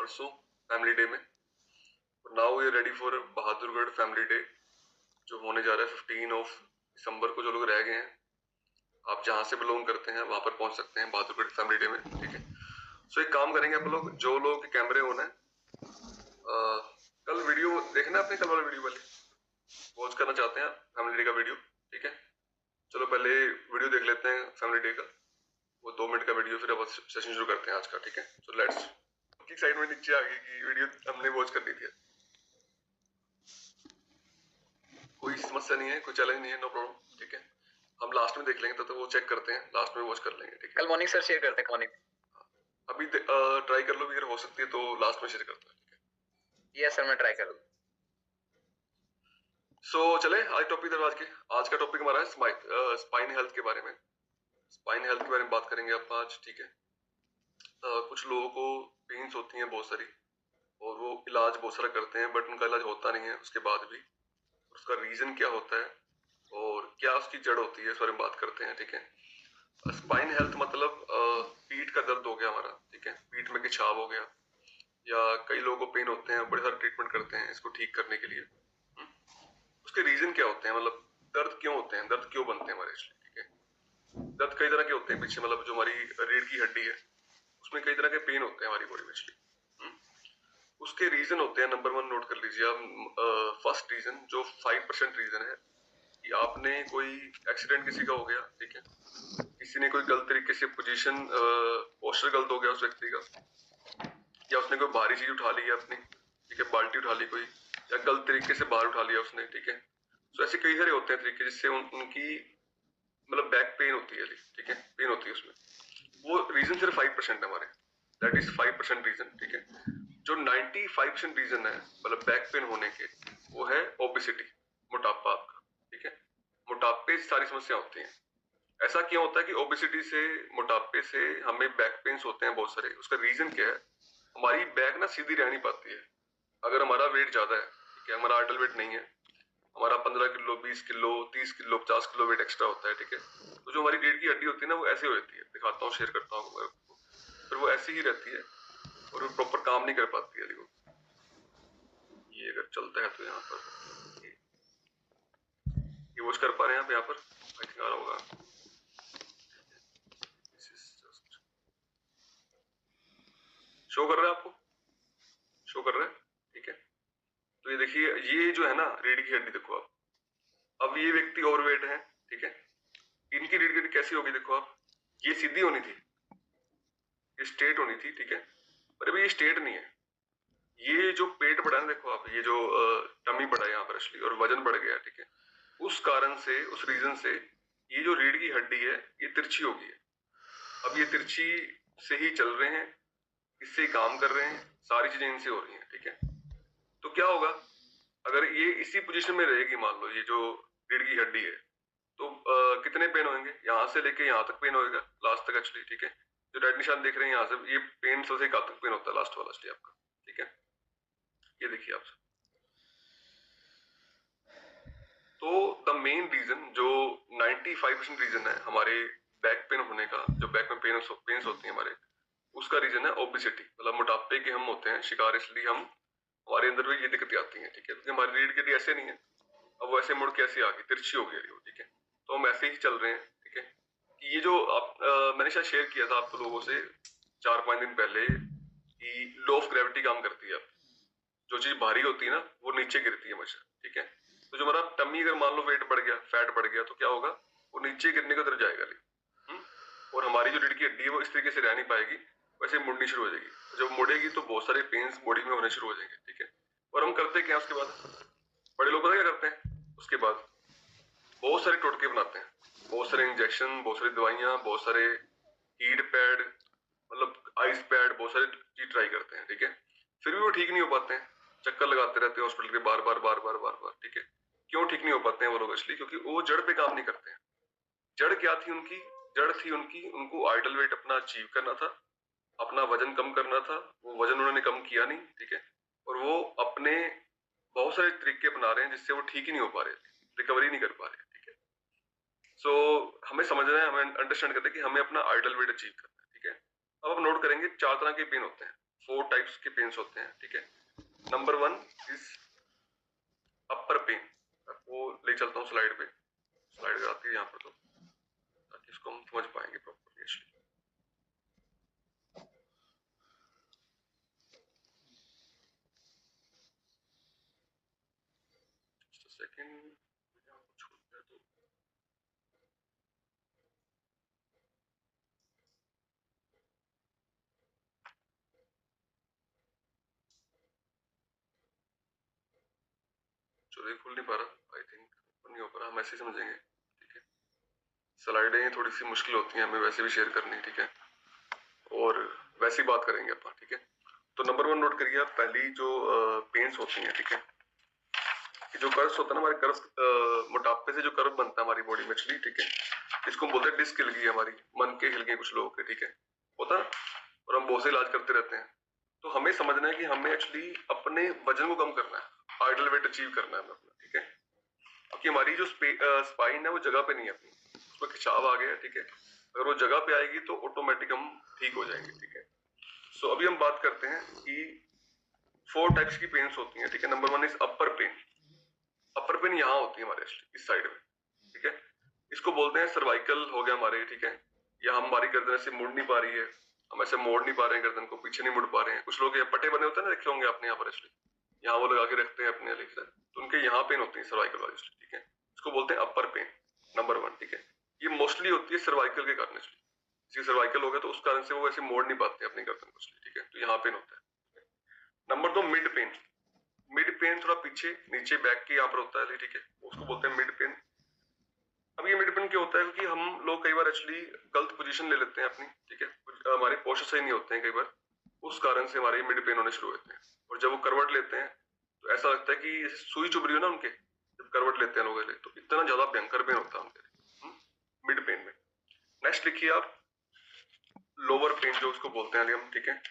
परसों family day में। Now we are ready for Bahadurgarh family day जो होने जा रहा है 15 दिसंबर को। जो लोग रह गए हैं, आप जहां से बिलोंग करते हैं वहां पर पहुंच सकते हैं बहादुरगढ़ फैमिली डे में, ठीक है। सो एक काम करेंगे आप लोग, जो लोग के कैमरे ऑन है, कल वीडियो देखना आपने, कल वाला वीडियो वाले वॉच करना चाहते हैं फैमिली डे का वीडियो, ठीक है। चलो पहले वीडियो देख लेते हैं फैमिली डे का, वो 2 मिनट का वीडियो, फिर अब सेशन शुरू करते हैं आज का, ठीक है। सो लेट्स की साइड में नीचे आ गई कि वीडियो हमने वॉच करनी थी। कोई समस्या नहीं है, कोई चैलेंज नहीं है, नो प्रॉब्लम, ठीक है। हम लास्ट में देख लेंगे, तो वो चेक करते हैं, लास्ट में वॉच कर लेंगे, ठीक है। कल मॉर्निंग सर शेयर करते हैं, मॉर्निंग अभी ट्राई कर लो, अगर हो सकती है तो लास्ट में शेयर करते हैं, ठीक है। यस सर, मैं ट्राई करूँ। सो चले आज टॉपिक आज के। आज का टॉपिक हमारा है स्पाइन हेल्थ के बारे में। स्पाइन हेल्थ के बारे में बात करेंगे आप आज, ठीक है। कुछ लोगों को पेन्स होती हैं बहुत सारी, और वो इलाज बहुत सारा करते हैं, बट उनका इलाज होता नहीं है उसके बाद भी। उसका रीजन क्या होता है और क्या उसकी जड़ होती है, इस बारे में बात करते हैं, ठीक है। स्पाइन हेल्थ मतलब पीठ का दर्द हो गया हमारा, ठीक है, पीठ में खिंचाव हो गया, या कई लोगों को पेन होते हैं, बड़े सारे ट्रीटमेंट करते हैं इसको ठीक करने के लिए। उसके रीजन क्या होते हैं, मतलब दर्द क्यों होते हैं, दर्द क्यों बनते हैं हमारे, ठीक है। दर्द कई तरह के होते हैं पीछे, मतलब जो हमारी रीढ़ की हड्डी है उसमें कई तरह के पेन होते हैं हमारी बॉडी में। उसके रीजन होते हैं, नंबर 1 नोट कर लीजिए आप। फर्स्ट रीजन जो 5% रीजन है कि आपने कोई एक्सीडेंट किसी का हो गया, ठीक है, किसी ने कोई गलत तरीके से पोजीशन पोस्चर गलत हो गया उस व्यक्ति का, या उसने कोई भारी चीज उठा ली है अपनी, ठीक है, बाल्टी उठा ली कोई, या गलत तरीके से बाहर उठा लिया उसने, ठीक है। तो ऐसे कई सारे होते हैं तरीके जिससे उनकी मतलब बैक पेन होती है, ठीक है, पेन होती है उसमें। वो रीजन सिर्फ 5% है हमारे, दैट इज 5% रीजन, ठीक है। जो 95% रीजन है मतलब बैक पेन होने के, वो है ओबेसिटी, मोटापा आपका, ठीक है। मोटापे से सारी समस्या होती हैं। ऐसा क्यों होता है कि ओबेसिटी से, मोटापे से हमें बैक पेन्स होते हैं बहुत सारे। उसका रीजन क्या है, हमारी बैक ना सीधी रह नहीं पाती है। अगर हमारा वेट ज्यादा है, ठीक है, हमारा आइडल वेट नहीं है, हमारा 15 kilo, 20 kilo, 30 kilo, 50 kilo weight extra होता है, ठीक है। तो जो हमारी रीढ़ की हड्डी होती है ना, वो ऐसे हो जाती है, दिखाता हूँ, शेयर करता हूँ, फिर वो ऐसी ही रहती है और वो प्रॉपर काम नहीं कर पाती है। देखो ये अगर चलता है तो यहाँ पर ये वॉच कर पा रहे हैं आप, यहाँ पर आई थिंक आ रहा होगा, शो कर रहा है आपको, शो कर रहा है, ठीक है। तो ये देखिए, ये जो है ना रीढ़ की हड्डी, देखो आप, अब ये व्यक्ति ओवरवेट है, ठीक है। इनकी रीढ़ की हड्डी कैसी होगी, देखो आप, ये सीधी होनी थी, ये स्ट्रेट होनी थी, ठीक है, पर अभी ये स्ट्रेट नहीं है। ये जो पेट बढ़ा है, देखो आप, ये जो टमी बढ़ा है यहाँ पर असली, और वजन बढ़ गया, ठीक है। उस कारण से, उस रीजन से ये जो रीढ़ की हड्डी है ये तिरछी हो गई है। अब ये तिरछी से ही चल रहे हैं, इससे ही काम कर रहे हैं, सारी चीजें इनसे हो रही हैं, ठीक है। तो क्या होगा अगर ये इसी पोजीशन में रहेगी, मान लो ये जो रीढ़ की हड्डी है, तो कितने पेन होंगे, यहाँ से लेके यहाँ तक पेन होएगा, लास्ट तक एक्चुअली, ठीक है। जो रेड निशान देख रहे हैं यहाँ से, ये पेन सबसे कहाँ तक पेन होता है, लास्ट वाला असली आपका, ठीक है। ये देखिए आप। तो द मेन रीजन जो 95% रीजन है हमारे बैक पेन होने का, जो बैक में पेन्स होती है हमारे, उसका रीजन है ओबेसिटी, मतलब मोटापे के हम होते हैं शिकार, इसलिए हम हमारे अंदर में ये दिक्कतें आती हैं, ठीक है। क्योंकि हमारी रीढ़ की हड्डी ऐसे नहीं है, अब वो ऐसे मुड़ के ऐसे आ गई, तिरछी हो गई, ठीक है। तो हम ऐसे ही चल रहे हैं, ठीक है। कि ये जो आप मैंने शायद शेयर किया था आपको लोगों से 4-5 दिन पहले कि लॉ ऑफ ग्रेविटी काम करती है। जो चीज भारी होती है ना वो नीचे गिरती है हमेशा, ठीक है। तो जो हमारा टमी अगर मान लो वेट बढ़ गया, फैट बढ़ गया, तो क्या होगा, वो नीचे गिरने को तरफ जाएगा, और हमारी जो रीढ़ की हड्डी है वो इस तरीके से रह नहीं पाएगी, वैसे मुड़नी शुरू हो जाएगी। जब मुड़ेगी तो बहुत सारे पेन्स बॉडी में होने शुरू हो जाएंगे, ठीक है। और हम करते क्या उसके बाद, बड़े लोग पता क्या करते हैं उसके बाद, बहुत सारे टोटके बनाते हैं, बहुत सारे इंजेक्शन, बहुत सारी दवाइयां, बहुत सारे हीट पैड, मतलब आइस पैड, बहुत सारे चीज ट्राई करते हैं, ठीक है। फिर भी वो ठीक नहीं हो पाते हैं, चक्कर लगाते रहते हैं हॉस्पिटल के बार बार बार बार बार बार, ठीक है। क्यों ठीक नहीं हो पाते हैं वो लोग, इसलिए क्योंकि वो जड़ पे काम नहीं करते हैं। जड़ क्या थी उनकी, जड़ थी उनकी, उनको आइडल वेट अपना अचीव करना था, अपना वजन कम करना था। वो वजन उन्होंने कम किया नहीं, ठीक है। और वो अपने बहुत सारे तरीके अपना रहे हैं जिससे वो ठीक ही नहीं हो पा रहे, रिकवरी नहीं कर पा रहे, ठीक है। सो हमें समझना है, हमें अंडरस्टैंड करना है कि हमें अपना आइडल वेट अचीव करना है, ठीक है। अब आप नोट करेंगे 4 तरह के पेन होते हैं। 4 टाइप्स के पेन्स होते हैं, ठीक है। Number 1 is upper pain. वो ले चलता हूँ स्लाइड पे, स्लाइड आती है यहाँ पर, तो ताकि इसको हम समझ पाएंगे प्रॉपर्ली। एक्चुअली सेकेंड छूट गया तो चलिए, खुल नहीं पा रहा, आई थिंक नहीं हो पा रहा, हम ऐसे ही समझेंगे, ठीक है। स्लाइडें थोड़ी सी मुश्किल होती हैं हमें वैसे भी शेयर करनी, ठीक है, और वैसे ही बात करेंगे अपन, ठीक है। तो नंबर 1 नोट करिए आप, पहली जो पेन्स होती हैं, ठीक है, जो कर्व्स होता है ना हमारे कर्व्स, मोटापे से जो कर्व बनता है हमारी बॉडी में एक्चुअली, ठीक है, इसको हम बोलते हैं डिस्क हिल गई है हमारी, मन के हिल गए कुछ लोगों के, ठीक है, होता है। और हम बहुत से इलाज करते रहते हैं। तो हमें समझना है कि हमें एक्चुअली अपने वजन को कम करना है, आइडल वेट अचीव करना है हमें अपना, ठीक है। क्योंकि हमारी जो स्पाइन है वो जगह पे नहीं है अपनी, उसमें खिंचाव आ गया है, ठीक है। अगर वो जगह पे आएगी तो ऑटोमेटिक हम ठीक हो जाएंगे, ठीक है। सो अभी हम बात करते हैं कि 4 टाइप्स की पेन्स होती हैं, ठीक है। Number 1 is upper pain. Upper pain यहाँ होती है हमारे इस साइड में, ठीक है। इसको बोलते हैं सर्वाइकल हो गया हमारे, ठीक है। या हमारी गर्दन ऐसे मुड़ नहीं पा रही है, हम ऐसे मोड़ नहीं पा रहे हैं गर्दन को, पीछे नहीं मुड़ पा रहे हैं। कुछ लोग ये पट्टे बने होते हैं ना, रखे होंगे आपने यहाँ पर एक्चुअली, यहाँ वो लगा के रखते हैं अपने लिख, तो उनके यहाँ पेन होती है सर्वाइकल वाली, ठीक है। इसको बोलते हैं अपर पेन, नंबर 1, ठीक है। ये मोस्टली होती है सर्वाइकल के कारण, किसी सर्वाइकल हो गया तो उस कारण से वो ऐसे मोड़ नहीं पाते अपनी गर्दन को, ठीक है, तो यहाँ पेन होता है। Number 2 mid pain. Mid pain थोड़ा पीछे नीचे बैक के यहाँ पर होता है, ठीक है, उसको बोलते हैं मिड पेन। अब ये मिड पेन क्या होता है कि हम लोग कई बार एक्चुअली गलत पोजीशन ले लेते हैं अपनी, ठीक है, हमारे पोस्चर सही नहीं होते हैं कई बार, उस कारण से हमारे मिड पेन होने शुरू होते हैं। और जब वो करवट लेते हैं तो ऐसा लगता है कि सुई चुभ रही हो ना उनके, जब करवट लेते हैं लोग, तो इतना ज्यादा भयंकर पेन होता है उनके मिड पेन में। नेक्स्ट लिखिए आप लोअर पेन, जो उसको बोलते हैं हम, ठीक है।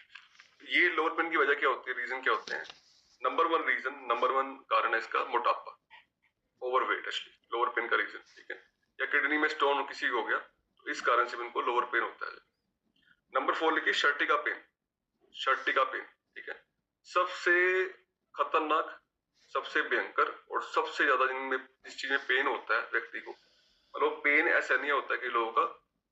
ये लोअर पेन की वजह क्या होती है, रीजन क्या होते हैं? नंबर वन कारण है इसका मोटापा, ओवरवेट, एक्चुअली लोअर पेन का रीजन, ठीक है। या किडनी में स्टोन किसी को हो गया तो इस कारण से इनको लोअर पेन होता है। नंबर 4 लिखिए शर्टिका पेन। शर्टिका पेन, ठीक है, सबसे खतरनाक, सबसे भयंकर और सबसे ज्यादा जिनमें जिस चीज में पेन होता है व्यक्ति को, मतलब पेन ऐसा नहीं होता कि लोगों का,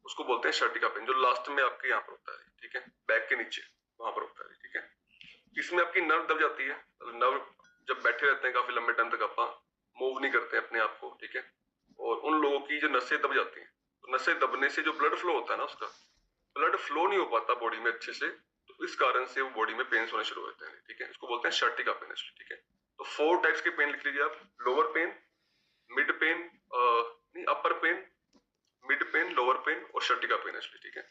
उसको बोलते हैं शर्टिका पेन, जो लास्ट में आपके यहाँ पर होता है, ठीक है, बैक के नीचे वहां पर होता है, ठीक है। इसमें आपकी नर्व दब जाती है, नर्व जब बैठे रहते हैं काफी लंबे टाइम तक, आप मूव नहीं करते अपने आप को, ठीक है, और उन लोगों की जो नसें दब जाती हैं, तो नसें दबने से जो ब्लड फ्लो होता है ना, उसका ब्लड फ्लो नहीं हो पाता बॉडी में अच्छे से, तो इस कारण से वो बॉडी में पेन होने शुरू होते हैं, ठीक है। इसको बोलते हैं शर्टिका पेन, ठीक है। तो 4 टाइप्स के पेन लिख लीजिए आप, लोअर पेन, मिड पेन, नहीं upper pain, mid pain, lower pain और शर्टिका पेन, ठीक है।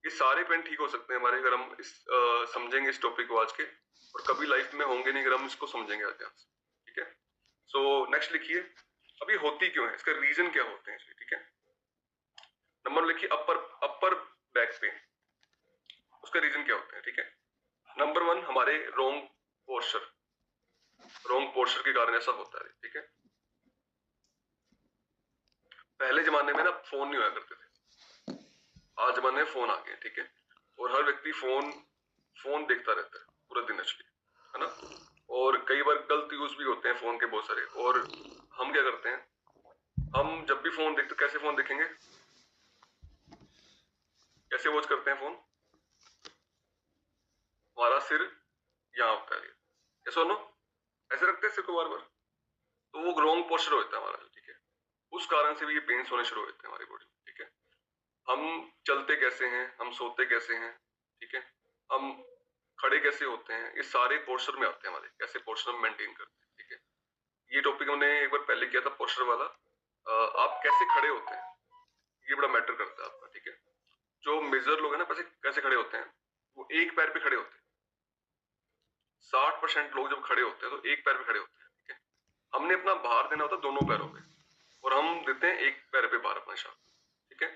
ये सारे पेन ठीक हो सकते हैं हमारे, अगर हम इस समझेंगे इस टॉपिक को आज के, और कभी लाइफ में होंगे नहीं अगर हम इसको समझेंगे आज, ठीक है। सो नेक्स्ट लिखिए, अभी होती क्यों है, इसका रीजन क्या होते हैं, ठीक है। नंबर लिखिए अपर बैक पेन, उसका रीजन क्या होता है, ठीक है। नंबर 1 हमारे रॉन्ग पोस्चर के कारण ऐसा होता है, ठीक है। पहले जमाने में ना फोन नहीं हुआ करते थे, आज जमाने में फोन आ गए, ठीक है, और हर व्यक्ति फोन देखता रहता है पूरा दिन एक्चुअली, है ना। और कई बार गलत यूज भी होते हैं फोन के बहुत सारे, और हम क्या करते हैं, हम जब भी फोन देखते, कैसे फोन देखेंगे, कैसे वॉच करते हैं फोन, हमारा सिर यहाँ होता है, ऐसा नो, ऐसे रखते हैं सिर को बार बार, तो वो रॉन्ग पोस्चर होता है हमारा, ठीक है। उस कारण से भी ये पेन्स होने शुरू होते हैं हमारी बॉडी में, ठीक है। हम चलते कैसे हैं, हम सोते कैसे हैं, ठीक है, हम खड़े कैसे होते हैं, ये सारे पोस्चर में आते हैं हमारे, कैसे पोस्चर हम मेंटेन करते हैं, ठीक है। ये टॉपिक हमने एक बार पहले किया था पोस्चर वाला। आप कैसे खड़े होते हैं ये बड़ा मैटर करता है आपका, ठीक है। जो मेजर लोग हैं ना, कैसे खड़े होते हैं, वो एक पैर पे खड़े होते हैं। 60% लोग जब खड़े होते हैं तो एक पैर पे खड़े होते हैं, ठीक है। हमने अपना भार देना होता है दोनों पैरों पे, और हम देते हैं एक पैर पे भार अपना शाम, ठीक है।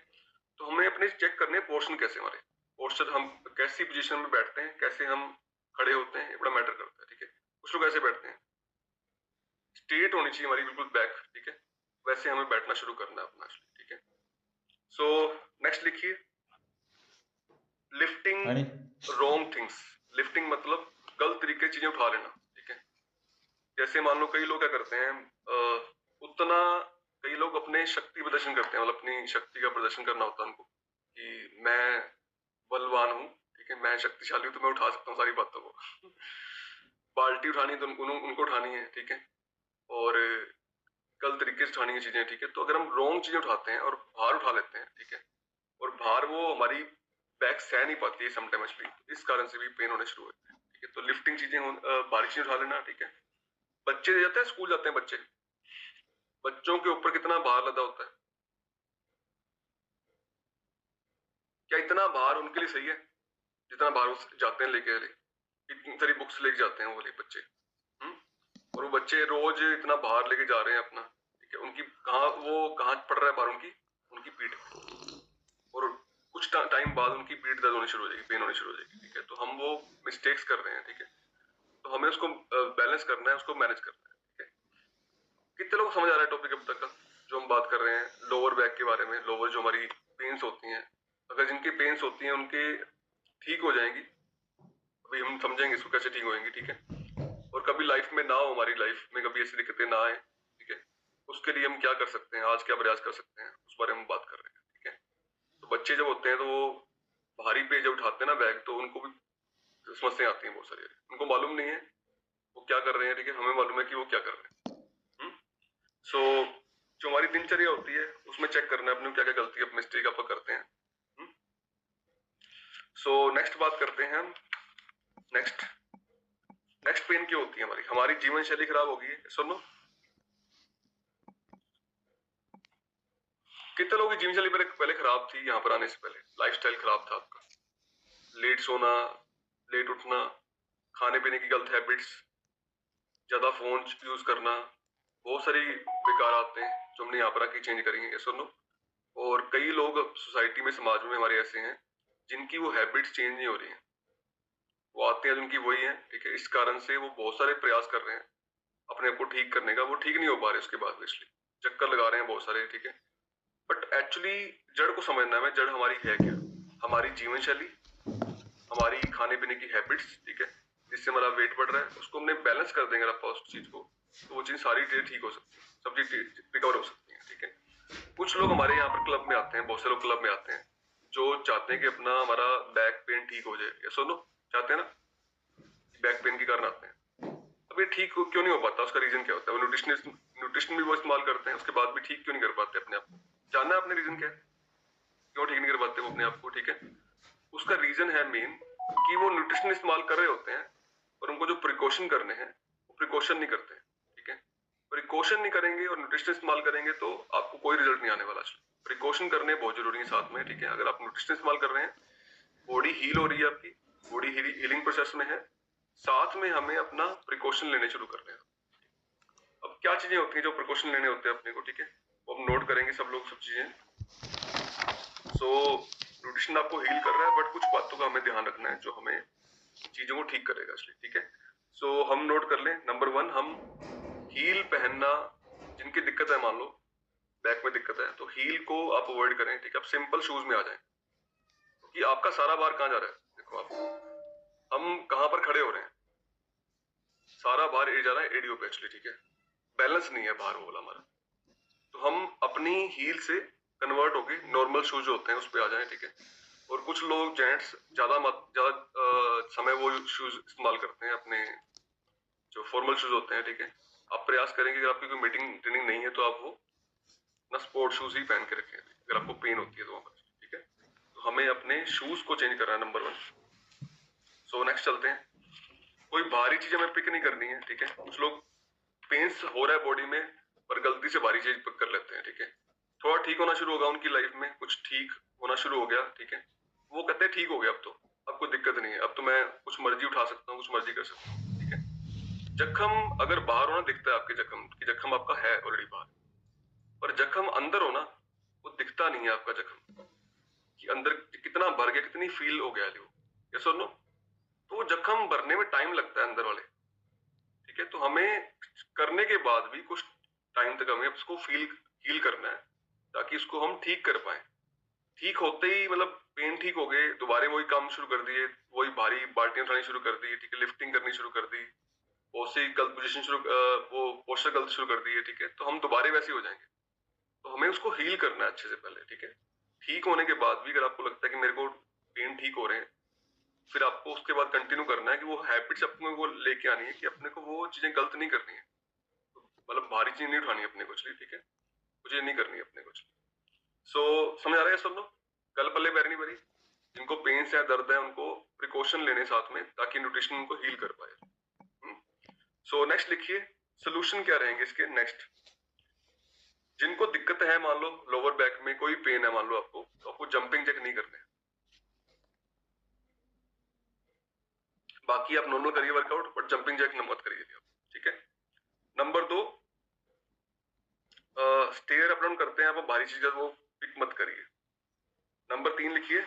तो हमें अपने चेक करने पोर्शन कैसे, हमारे पोस्चर, हम कैसी पोजीशन में बैठते हैं, कैसे हम खड़े होते हैं, ये बड़ा मैटर करता है, ठीक है। कुछ लोग ऐसे बैठते हैं, स्ट्रेट होनी चाहिए हमारी बिल्कुल बैक, ठीक है, वैसे हमें बैठना शुरू करना है अपना, ठीक है। सो नेक्स्ट लिखिए लिफ्टिंग आणि रॉन्ग थिंग्स। लिफ्टिंग मतलब गलत तरीके से चीजें उठा लेना, ठीक है। जैसे मान लो कई लोग क्या करते हैं, उतना कई लोग अपने शक्ति प्रदर्शन करते हैं, मतलब अपनी शक्ति का प्रदर्शन करना होता है उनको कि मैं बलवान हूँ, ठीक है, मैं शक्तिशाली हूँ, तो मैं उठा सकता हूँ सारी बातों को। बाल्टी उठानी है तो उनको उठानी है, ठीक है, और गलत तरीके से उठानी है चीजें, ठीक है। तो अगर हम रॉन्ग चीजें उठाते हैं और भार उठा लेते हैं, ठीक है, और भार वो हमारी बैक सह नहीं पाती है समटाइम्सली, इस कारण से भी पेन होने शुरू होते हैं, ठीक है। तो लिफ्टिंग चीजें भारी चीजें उठा लेना, ठीक है। बच्चे जाते हैं स्कूल, जाते हैं बच्चे, बच्चों के ऊपर कितना भार लदा होता है, क्या इतना भार उनके लिए सही है जितना भार वो जाते हैं लेके? इतनी सारी बुक्स लेके जाते हैं वो वाले बच्चे, हम्म? और वो बच्चे रोज इतना भार लेके जा रहे हैं अपना, ठीक है। उनकी कहाँ पड़ रहा है भार? उनकी उनकी पीठ, और कुछ टाइम बाद उनकी पीठ दर्द होनी शुरू हो जाएगी, पेन होनी शुरू हो जाएगी, ठीक है। तो हम वो मिस्टेक्स कर रहे हैं, ठीक है। तो हमें उसको बैलेंस करना है, उसको मैनेज करना है, ठीक है। कितने लोग समझ आ रहा है टॉपिक अब तक का जो हम बात कर रहे हैं लोअर बैक के बारे में? लोअर जो हमारी पेन्स होती हैं, अगर जिनकी पेन्स होती हैं उनके ठीक हो जाएंगी, अभी हम समझेंगे इसको कैसे ठीक होएंगी, ठीक है। और कभी लाइफ में ना हो, हमारी लाइफ में कभी ऐसी दिक्कतें ना आए, ठीक है, उसके लिए हम क्या कर सकते हैं, आज क्या प्रयास कर सकते हैं, उस बारे में बात कर रहे हैं, ठीक है। तो बच्चे जब होते हैं तो वो भारी पे जब उठाते हैं ना बैग, तो उनको भी समस्याएं आती हैं बहुत सारी, उनको मालूम नहीं है वो क्या कर रहे हैं, ठीक है, हमें मालूम है कि वो क्या कर रहे हैं। सो जो हमारी दिनचर्या होती है उसमें चेक करना है अपने क्या क्या गलती मिस्टेक आप करते हैं। सो नेक्स्ट बात करते हैं हम, नेक्स्ट नेक्स्ट पेन क्यों होती है? हमारी जीवन शैली खराब हो गई है, सुनो। कितने लोगों की जीवन शैली पहले खराब थी? यहाँ पर आने से पहले लाइफस्टाइल खराब था आपका, लेट सोना, लेट उठना, खाने पीने की गलत हैबिट्स, ज्यादा फोन यूज करना, बहुत सारी बेकार आदतें जो हमने यहाँ पर आके चेंज करी है, सुनो। और कई लोग सोसाइटी में, समाज में हमारे ऐसे हैं जिनकी वो हैबिट्स चेंज नहीं हो रही हैं, वो आते हैं जिनकी वही है, ठीक है। इस कारण से वो बहुत सारे प्रयास कर रहे हैं अपने आप को ठीक करने का, वो ठीक नहीं हो पा रहे उसके बाद, इसलिए चक्कर लगा रहे हैं बहुत सारे, ठीक है। बट एक्चुअली जड़ को समझना है, जड़ हमारी है क्या? हमारी जीवन शैली, हमारी खाने पीने की हैबिट्स, ठीक है, जिससे हमारा वेट बढ़ रहा है, उसको हमने बैलेंस कर देंगे अगर उस चीज को, तो वो चीज सारी ठीक हो सकती है, सब चीज रिकवर हो सकती है, ठीक है। कुछ लोग हमारे यहाँ पर क्लब में आते हैं, बहुत से लोग क्लब में आते हैं जो चाहते हैं कि अपना हमारा बैक पेन ठीक हो जाए, या सुनो, चाहते हैं ना, बैक पेन के कारण आते हैं। अब ये ठीक क्यों नहीं हो पाता? उसका रीजन क्या होता है? वो न्यूट्रिशन भी वो इस्तेमाल करते हैं, उसके बाद भी ठीक क्यों नहीं कर पाते अपने आप को? जानना है अपने रीजन क्या है, क्यों ठीक नहीं कर पाते वो अपने आप को, ठीक है। उसका रीजन है मेन कि वो न्यूट्रिशन इस्तेमाल कर रहे होते हैं और उनको जो प्रिकॉशन करने हैं वो प्रिकॉशन नहीं करते, ठीक है। प्रिकॉशन नहीं करेंगे और न्यूट्रिशन इस्तेमाल करेंगे तो आपको कोई रिजल्ट नहीं आने वाला। प्रिकॉशन करने बहुत जरूरी है साथ में, ठीक है। अगर आप न्यूट्रिशन इस्तेमाल कर रहे हैं, बॉडी हील हो रही है, आपकी बॉडी हीलिंग प्रोसेस में है, साथ में हमें अपना प्रिकॉशन लेने शुरू करने हैं। अब क्या चीजें होती हैं जो प्रिकॉशन लेने होते हैं अपने को, ठीक है, वो हम नोट करेंगे सब लोग, सब चीजें। सो न्यूट्रिशन आपको हील कर रहा है, बट कुछ बातों का हमें ध्यान रखना है जो हमें चीजों को ठीक करेगा, इसलिए, ठीक है। सो हम नोट कर लें, नंबर 1, हम हील पहनना, जिनकी दिक्कत है, मान लो बैक में दिक्कत है, तो हील को आप अवॉइड करें, ठीक है। आप सिंपल शूज में आ जाएं, क्योंकि आपका सारा भार कहाँ जा रहा है? देखो आप, हम कहाँ पर खड़े हो रहे हैं, सारा भार ए जा रहा है एडियो पे, एक्चुअली, ठीक है। बैलेंस नहीं है भार वो वाला हमारा, तो हम अपनी हील से कन्वर्ट होके नॉर्मल शूज जो होते हैं उस पे आ जाएं, ठीक है। और कुछ लोग जेंट्स ज्यादा समय वो शूज इस्तेमाल करते हैं, अपने जो फॉर्मल शूज होते हैं, ठीक है। आप प्रयास करेंगे अगर आपकी कोई मीटिंग ट्रेनिंग नहीं है तो आप वो ना स्पोर्ट शूज ही पहन के रखें, अगर आपको पेन होती है तो वहां पर, ठीक है। तो हमें अपने शूज को चेंज करना है, नंबर 1। सो नेक्स्ट चलते हैं, कोई भारी चीज हमें पिक नहीं करनी है, ठीक है। कुछ लोग पेन्स हो रहा है बॉडी में पर गलती से भारी चीज पिक कर लेते हैं, ठीक है। थोड़ा ठीक होना शुरू होगा उनकी लाइफ में, कुछ ठीक होना शुरू हो गया, ठीक है, वो कहते हैं ठीक हो गया, अब कोई दिक्कत नहीं है, अब तो मैं कुछ मर्जी उठा सकता हूँ, कुछ मर्जी कर सकता हूँ, ठीक है। जख्म अगर बाहर होना दिखता है आपके, जख्म आपका है ऑलरेडी बाहर, पर जख्म अंदर होना वो दिखता नहीं है आपका जख्म, कि अंदर कितना भर गया, कितनी फील हो गया वो, ये सुनो। तो वो जख्म भरने में टाइम लगता है अंदर वाले, ठीक है। तो हमें करने के बाद भी कुछ टाइम तक हमें उसको हील करना है, ताकि इसको हम ठीक कर पाए। ठीक होते ही मतलब पेन ठीक हो गए, दोबारा वही काम शुरू कर दिए, वही भारी बाल्टियां उठानी शुरू कर दी, ठीक है, लिफ्टिंग करनी शुरू कर दी, बहुत सी गलत पोजीशन शुरू वो पोस्चर गलत शुरू कर दी है, ठीक है, तो हम दोबारा वैसे हो जाएंगे। तो हमें उसको हील करना है अच्छे से पहले, ठीक है। ठीक होने के बाद भी अगर आपको लगता है कि मेरे को पेन ठीक हो रहे हैं, फिर आपको उसके बाद कंटिन्यू करना है कि वो हैबिट्स अपने वो लेके आनी है कि अपने को वो चीजें गलत नहीं करनी है, मतलब भारी चीज नहीं उठानी है अपने को, चलिए ठीक है, मुझे नहीं करनी है अपने को। सो समझ आ रहा है सब लोग? गल पल्ले पैर नहीं भरी। जिनको पेन्स है, दर्द है, उनको प्रिकॉशन लेने साथ में, ताकि न्यूट्रिशन उनको हील कर पाए। सो नेक्स्ट लिखिए, सोल्यूशन क्या रहेंगे इसके नेक्स्ट। जिनको दिक्कत है, मान लो लोअर बैक में कोई पेन है, मान लो आपको, तो आपको जंपिंग जैक नहीं करने। बाकी आप नॉर्मल करिए वर्कआउट, बट जंपिंग जैक मत करिए आप, ठीक है। नंबर 2, स्टेयर अप डाउन करते हैं आप, भारी चीज वो पिक मत करिए। नंबर 3 लिखिए,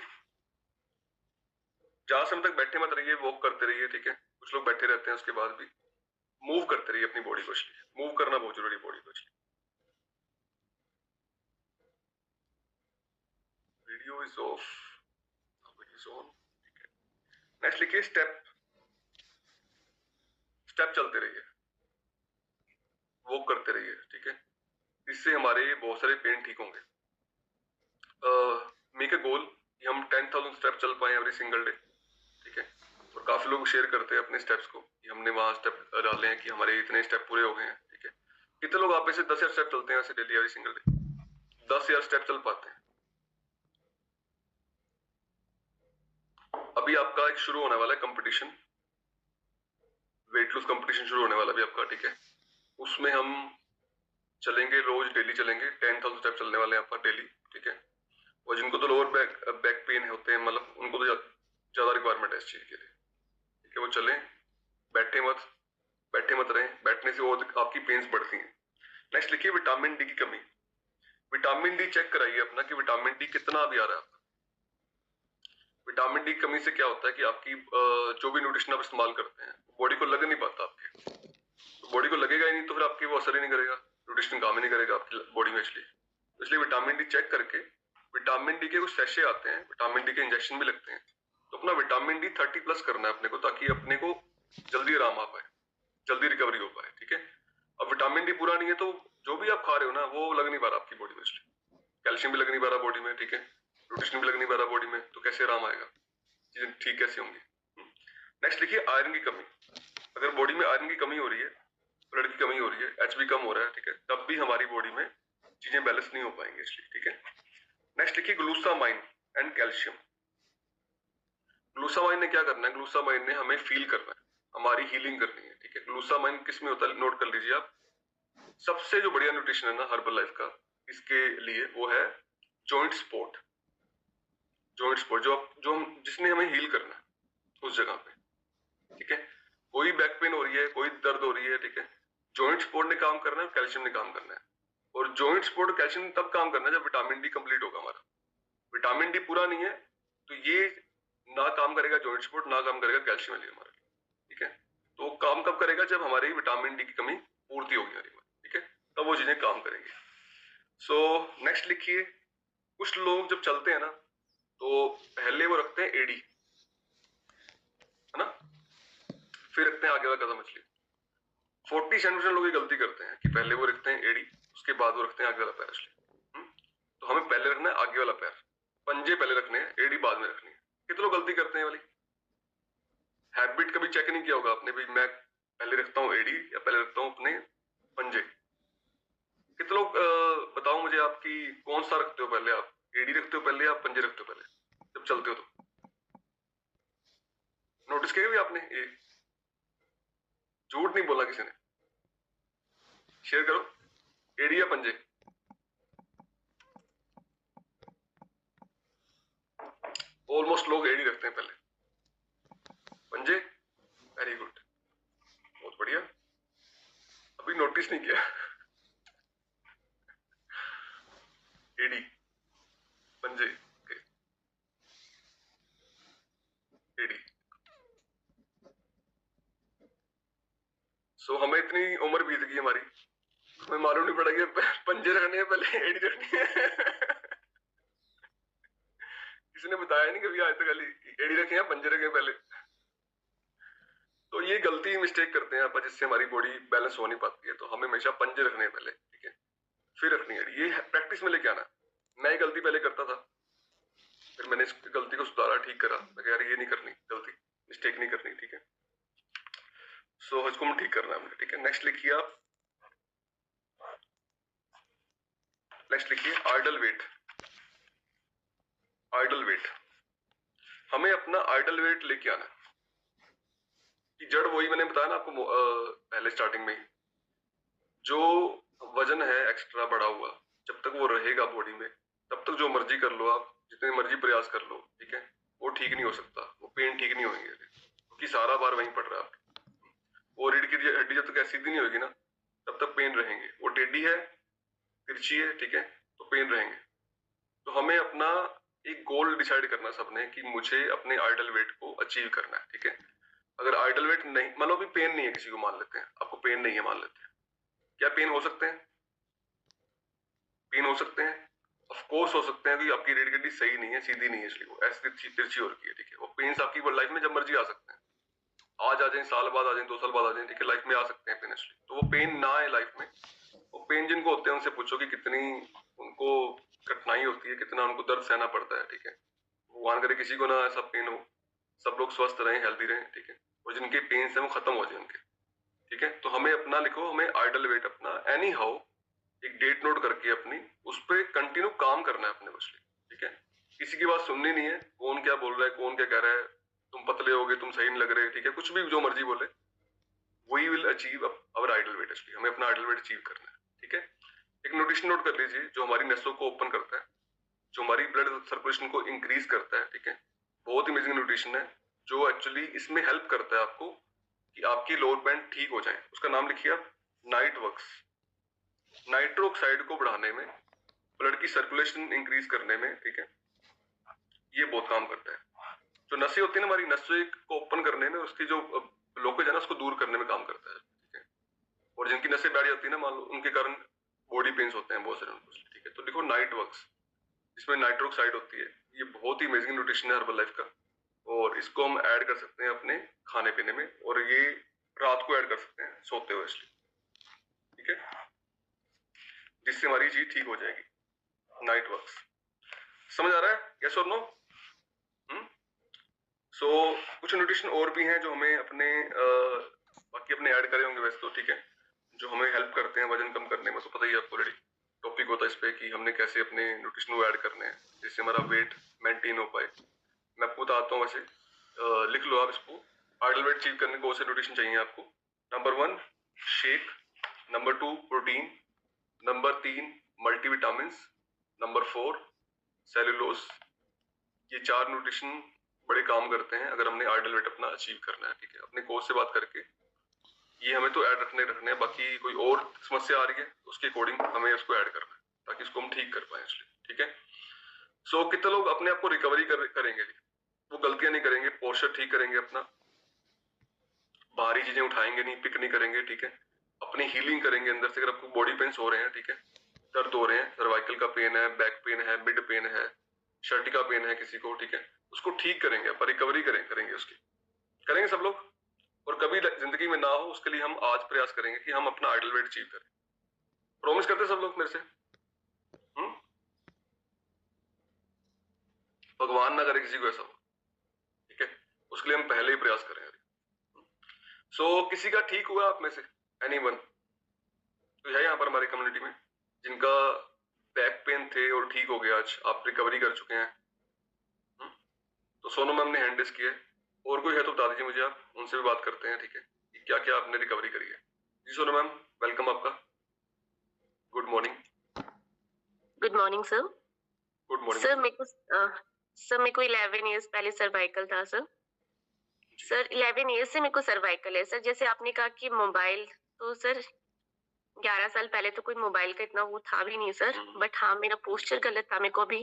ज्यादा समय तक बैठे मत रहिए, वॉक करते रहिए, ठीक है। कुछ लोग बैठे रहते हैं, उसके बाद भी मूव करते रहिए अपनी बॉडी को, मूव करना बहुत जरूरी, बॉडी को। Video is of, video is on, ठीक है। नेक्स्ट लिखिए, स्टेप चलते रहिए, वॉक करते रहिए, ठीक है। इससे हमारे बहुत सारे पेन ठीक होंगे। मेक अ गोल कि हम 10,000 स्टेप चल पाए एवरी सिंगल डे, ठीक है। और काफी लोग शेयर करते हैं अपने स्टेप्स को कि हमने वहां स्टेप डाले हैं कि हमारे इतने स्टेप पूरे हो गए हैं, ठीक है। कितने लोग आप में से 10,000 स्टेप चलते हैं ऐसे daily every single day? 10,000 step चल पाते हैं? अभी आपका एक शुरू होने वाला है कंपटीशन, वेट लूज कंपटीशन शुरू होने वाला भी आपका, ठीक है। उसमें हम चलेंगे, रोज डेली चलेंगे, 10,000 स्टेप चलने वाले हैं आपका डेली, ठीक है। और जिनको तो लोअर बैक पेन होते हैं, मतलब उनको तो ज्यादा रिक्वायरमेंट है इस चीज के लिए, ठीक है। वो चलें, बैठे मत रहें, बैठने से और आपकी पेन्स बढ़ती हैं। नेक्स्ट लिखिए, विटामिन डी की कमी। विटामिन डी चेक कराइए अपना कि विटामिन डी कितना भी आ रहा है। विटामिन डी की कमी से क्या होता है कि आपकी जो भी न्यूट्रिशन आप इस्तेमाल करते हैं, बॉडी को लग नहीं पाता आपके, तो बॉडी को लगेगा ही नहीं, तो फिर आपकी वो असर ही नहीं करेगा, न्यूट्रिशन काम ही नहीं करेगा आपकी बॉडी में। इसलिए विटामिन डी चेक करके, विटामिन डी के कुछ सैशे आते हैं, विटामिन डी के इंजेक्शन भी लगते हैं, तो अपना विटामिन डी 30+ करना है अपने को, ताकि अपने को जल्दी आराम आ पाए, जल्दी रिकवरी हो पाए, ठीक है। अब विटामिन डी पूरा नहीं है तो जो भी आप खा रहे हो ना, वो लग नहीं पा रहा आपकी बॉडी में, इसलिए कैल्शियम भी लग नहीं पा रहा बॉडी में, ठीक है, न्यूट्रिशन भी लग नहीं पा रहा बॉडी में, तो कैसे आराम आएगा, चीजें ठीक कैसे होंगी। नेक्स्ट लिखिए, आयरन की कमी। अगर बॉडी में आयरन की कमी हो रही है, ब्लड की कमी हो रही है, एचबी कम हो रहा है, ठीक है, तब भी हमारी बॉडी में चीजें बैलेंस नहीं हो पाएंगे, इसलिए, ठीक है। नेक्स्ट लिखिए, ग्लूसामाइन एंड कैल्शियम। ग्लूसामाइन ने क्या करना है? ग्लूसामाइन ने हमें फील करना है, हमारी हीलिंग करनी है, ठीक है। ग्लूसामाइन किस में होता है, नोट कर लीजिए आप। सबसे जो बढ़िया न्यूट्रिशन है ना हर्बल लाइफ का इसके लिए, वो है जॉइंट सपोर्ट। जॉइंट सपोर्ट जो हम जिसने हमें हील करना है उस जगह पे, ठीक है। कोई बैक पेन हो रही है, कोई दर्द हो रही है, ठीक है, जॉइंट सपोर्ट ने काम करना है, कैल्शियम ने काम करना है। और जॉइंट सपोर्ट और कैल्शियम तब काम करना है जब विटामिन डी कंप्लीट होगा हमारा। विटामिन डी पूरा नहीं है तो ये ना काम करेगा जॉइंट सपोर्ट, ना काम करेगा कैल्शियम लिए हमारे, ठीक है। तो काम कब करेगा? जब हमारी विटामिन डी की कमी पूर्ति होगी हमारी, ठीक है, तब वो चीजें काम करेंगी। सो नेक्स्ट लिखिए, कुछ लोग जब चलते हैं ना तो पहले वो रखते हैं एडी, है ना, फिर रखते हैं आगे वाला कदम मछली। 40% लोग ये गलती करते हैं कि पहले वो रखते हैं एडी, उसके बाद वो रखते हैं आगे वाला पैर मछली। तो हमें पहले रखना है आगे वाला पैर, पंजे पहले रखने हैं, एडी बाद में रखनी है। कितने लोग गलती करते हैं वाली हैबिट? कभी चेक नहीं किया होगा आपने भी, मैं पहले रखता हूँ एडी या पहले रखता हूँ अपने पंजे। कितने लोग बताओ मुझे, आपकी कौन सा रखते हो पहले? आप एडी रखते हो पहले या पंजे रखते हो पहले जब चलते हो? तो नोटिस किया भी आपने? ये झूठ नहीं बोला किसी ने, शेयर करो, एडी या पंजे? ऑलमोस्ट लोग एडी रखते हैं पहले, पंजे। वेरी गुड, बहुत बढ़िया। अभी नोटिस नहीं किया, एडी पंजे एडी। सो हमें इतनी उम्र बीत गई हमारी, हमें मालूम नहीं पड़ा कि पंजे रखने हैं पहले एडी रखनी है। किसी ने बताया नहीं कभी आज तक, खाली एड़ी रखे हैं पंजे रखे हैं पहले। तो ये गलती मिस्टेक करते हैं आप, जिससे हमारी बॉडी बैलेंस हो नहीं पाती है। तो हमें हमेशा पंजे रखने हैं पहले, ठीक है, फिर रखनी है। ये प्रैक्टिस में लेके आना। मैं ये गलती पहले करता था, फिर मैंने इस गलती को सुधारा, ठीक करा। मैं कह यार ये नहीं करनी गलती, मिस्टेक नहीं करनी, ठीक है। सो इसको हम ठीक करना है हमने, ठीक है। नेक्स्ट लिखिए आप, नेक्स्ट लिखिए आइडल वेट। आइडल वेट, हमें अपना आइडल वेट लेके आना कि जड़ वही मैंने बताया ना आपको पहले स्टार्टिंग में ही, जो वजन है एक्स्ट्रा बढ़ा हुआ, जब तक वो रहेगा बॉडी में तब तक जो मर्जी कर लो आप, जितने मर्जी प्रयास कर लो, ठीक है, वो ठीक नहीं हो सकता। वो पेन ठीक नहीं होंगे क्योंकि सारा बार वहीं पड़ रहा है आपकी। वो रीढ़ की हड्डी जब तक सीधी नहीं होगी ना तब तक पेन रहेंगे। वो टेढ़ी है, तिरछी है, ठीक है, तो पेन रहेंगे। तो हमें अपना एक गोल डिसाइड करना सबने कि मुझे अपने आइडल वेट को अचीव करना है, ठीक है। अगर आइडल वेट नहीं, मान लो अभी पेन नहीं है किसी को, मान लेते हैं आपको पेन नहीं है, मान लेते हैं, क्या पेन हो सकते हैं? पेन हो सकते हैं, ऑफ कोर्स हो सकते हैं, क्योंकि आपकी रीढ़ की हड्डी सही नहीं है, सीधी नहीं है, इसलिए वो ऐसी तिरछी हो रखी है, ठीक है। वो पेन्स आपकी लाइफ में जब मर्जी आ सकते हैं, आज आ जाए, साल बाद आ जाए, 2 साल बाद आ जाए, ठीक है, लाइफ में आ सकते हैं पेन, इसलिए। तो वो पेन ना आए लाइफ में। वो पेन जिनको होते हैं उनसे पूछो कि कितनी उनको कठिनाई होती है, कितना उनको दर्द सहना पड़ता है, ठीक है। भगवान करे किसी को ना ऐसा पेन हो, सब लोग स्वस्थ रहें, हेल्दी रहें, ठीक है, और जिनके पेन्स हैं वो खत्म हो जाए उनके, ठीक है। तो हमें अपना लिखो, हमें आइडल वेट अपना एनी हाउ एक डेट नोट करके अपनी उस पर कंटिन्यू काम करना है अपने बस, ठीक है। किसी की बात सुननी नहीं है, कौन क्या बोल रहा है, कौन क्या कह रहा है, तुम पतले हो गए, तुम सही नहीं लग रहे, ठीक है, कुछ भी जो मर्जी बोले, we will achieve our ideal weight. इसलिए हमें अपना आइडल वेट अचीव करना है, ठीक है। एक न्यूट्रिशन नोट कर लीजिए जो हमारी नसों को ओपन करता है, जो हमारी ब्लड सर्कुलेशन को इंक्रीज करता है, ठीक है। बहुत ही अमेजिंग न्यूट्रिशन है जो एक्चुअली इसमें हेल्प करता है आपको कि आपकी लोअर बैंड ठीक हो जाए। उसका नाम लिखिए आप, नाइट वर्क्स। नाइट्रो ऑक्साइड को बढ़ाने में, ब्लड की सर्कुलेशन इंक्रीज करने में, ठीक है, ये बहुत काम करता है। जो नसें होती है ना हमारी, नसें को ओपन करने में, उसकी जो ब्लॉकेज है ना उसको दूर करने में काम करता है, ठीक है। और जिनकी नसें बैठ जाती है ना, मान लो, उनके कारण बॉडी पेन्स होते हैं बहुत सारे उनको, ठीक है। तो देखो नाइट वर्क्स, इसमें नाइट्रो ऑक्साइड होती है, ये बहुत ही अमेजिंग न्यूट्रिशन है हर्बल लाइफ का। और इसको हम ऐड कर सकते हैं अपने खाने पीने में, और ये रात को ऐड कर सकते हैं सोते हुए, इसलिए, ठीक है, जिससे हमारी चीज ठीक हो जाएगी। नाइट वर्क्स समझ आ रहा है? यस और नो? सो कुछ न्यूट्रिशन और भी हैं जो हमें अपने बाकी अपने ऐड करे होंगे वैसे तो, ठीक है, जो हमें हेल्प करते हैं वजन कम करने में। तो पता ही है आपको, ऑलरेडी टॉपिक होता है इस पे कि हमने कैसे अपने न्यूट्रिशन को ऐड करने हैं जिससे हमारा वेट मेंटेन हो पाए। मैं आपको बताता हूँ वैसे, लिख लो आप इसको। आइडल वेट अचीव करने को से न्यूट्रिशन चाहिए आपको। Number 1 shake, number 2 protein, number 3 multivitamins, number 4 cellulose. ये 4 न्यूट्रिशन बड़े काम करते हैं अगर हमने आइडल वेट अपना अचीव करना है, ठीक है। अपने कोच से बात करके ये हमें तो ऐड रखने हैं, बाकी कोई और समस्या आ रही है उसके अकॉर्डिंग हमें उसको ऐड करना है ताकि इसको हम ठीक कर पाए, इसलिए, ठीक है। सो कितने लोग अपने आप को रिकवरी करेंगे, वो गलतियां नहीं करेंगे, पोस्चर ठीक करेंगे अपना, भारी चीजें उठाएंगे नहीं, पिक नहीं करेंगे, ठीक है, अपनी हीलिंग करेंगे अंदर से। अगर आपको बॉडी पेन्स हो रहे हैं, ठीक है, दर्द हो रहे हैं, सर्वाइकल का पेन है, बैक पेन है, मिड पेन है, शर्ट का पेन है किसी को, ठीक है, उसको ठीक करेंगे, पर रिकवरी करेंगे उसकी, करेंगे सब लोग। और कभी जिंदगी में ना हो उसके लिए हम आज प्रयास करेंगे कि हम अपना आइडल वेट अचीव करें। प्रॉमिस करते सब लोग मेरे से? भगवान ना करे किसी को ऐसा हो, ठीक है, उसके लिए हम पहले ही प्रयास करें। सो किसी का ठीक हुआ आप में से? एनीवन? तो है यहाँ पर हमारी कम्युनिटी में जिनका बैक पेन थे और ठीक हो गया, आज आप रिकवरी कर चुके हैं? तो सोनू मैम ने हैंड रेस किया है, और कोई है तो बता दीजिए मुझे, आप उनसे भी बात करते हैं, ठीक है, कि क्या क्या आपने रिकवरी करी है। जी सोनू मैम, वेलकम आपका। Good morning. Good morning sir. Good morning sir मेरे को 11 इयर्स पहले सर्वाइकल था सर। सर 11 इयर्स से मेरे को सर्वाइकल है सर। जैसे आपने कहा कि मोबाइल, तो सर 11 साल पहले तो कोई मोबाइल का इतना वो था भी नहीं सर, बट हाँ मेरा पोस्चर गलत था। मेरे को भी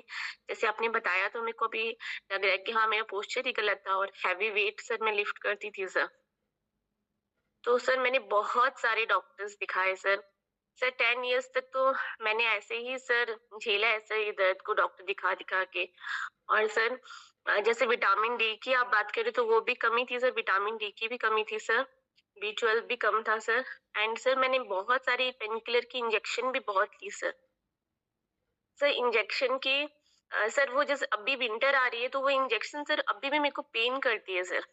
जैसे आपने बताया तो मेरे को भी लग रहा है कि हाँ मेरा पोस्चर ही गलत था, और हैवी वेट सर मैं लिफ्ट करती थी सर। तो सर मैंने बहुत सारे डॉक्टर्स दिखाए सर, सर 10 इयर्स तक तो मैंने ऐसे ही सर झेला है सर ये दर्द को डॉक्टर दिखा-दिखा के। और सर जैसे विटामिन डी की आप बात करें तो वो भी कमी थी सर, विटामिन डी की भी कमी थी सर, बी12 भी कम था सर। एंड सर मैंने बहुत सारी पेन किलर की इंजेक्शन भी बहुत ली सर। सर इंजेक्शन की सर वो जैसे अभी विंटर आ रही है तो वो इंजेक्शन सर अभी भी मेरे को पेन करती है सर।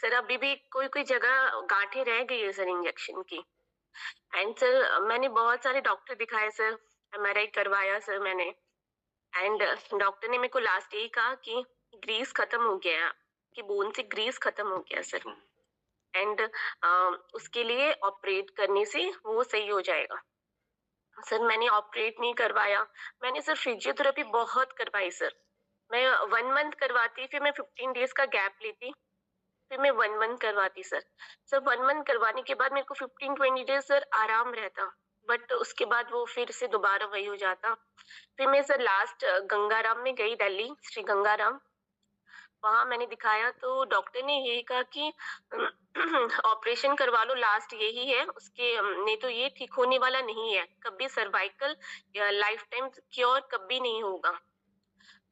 सर अभी भी कोई-कोई जगह गाँठें रह गई है सर इंजेक्शन की। एंड सर मैंने बहुत सारे डॉक्टर दिखाए सर, एमआरआई करवाया सर मैंने। एंड डॉक्टर ने मेरे को लास्ट यही कहा कि ग्रीस खत्म हो गया है, कि बोन से ग्रीस खत्म हो गया सर। एंड उसके लिए ऑपरेट करने से वो सही हो जाएगा। सर मैंने ऑपरेट नहीं करवाया, मैंने सर फिजियोथेरेपी बहुत करवाई सर। मैं 1 मंथ करवाती, फिर मैं 15 डेज़ का गैप लेती, फिर मैं 1 मंथ करवाती सर। सर 1 मंथ करवाने के बाद मेरे को 15-20 डेज़ सर आराम रहता, बट उसके बाद वो फिर से दोबारा वही हो जाता। फिर मैं सर लास्ट गंगाराम में गई, दिल्ली, श्री गंगाराम, वहाँ मैंने दिखाया तो डॉक्टर ने यही कहा कि ऑपरेशन करवा लो, लास्ट यही है, उसके नहीं तो ये ठीक होने वाला नहीं है, कभी सर्वाइकल या लाइफ टाइम क्योर कभी नहीं होगा।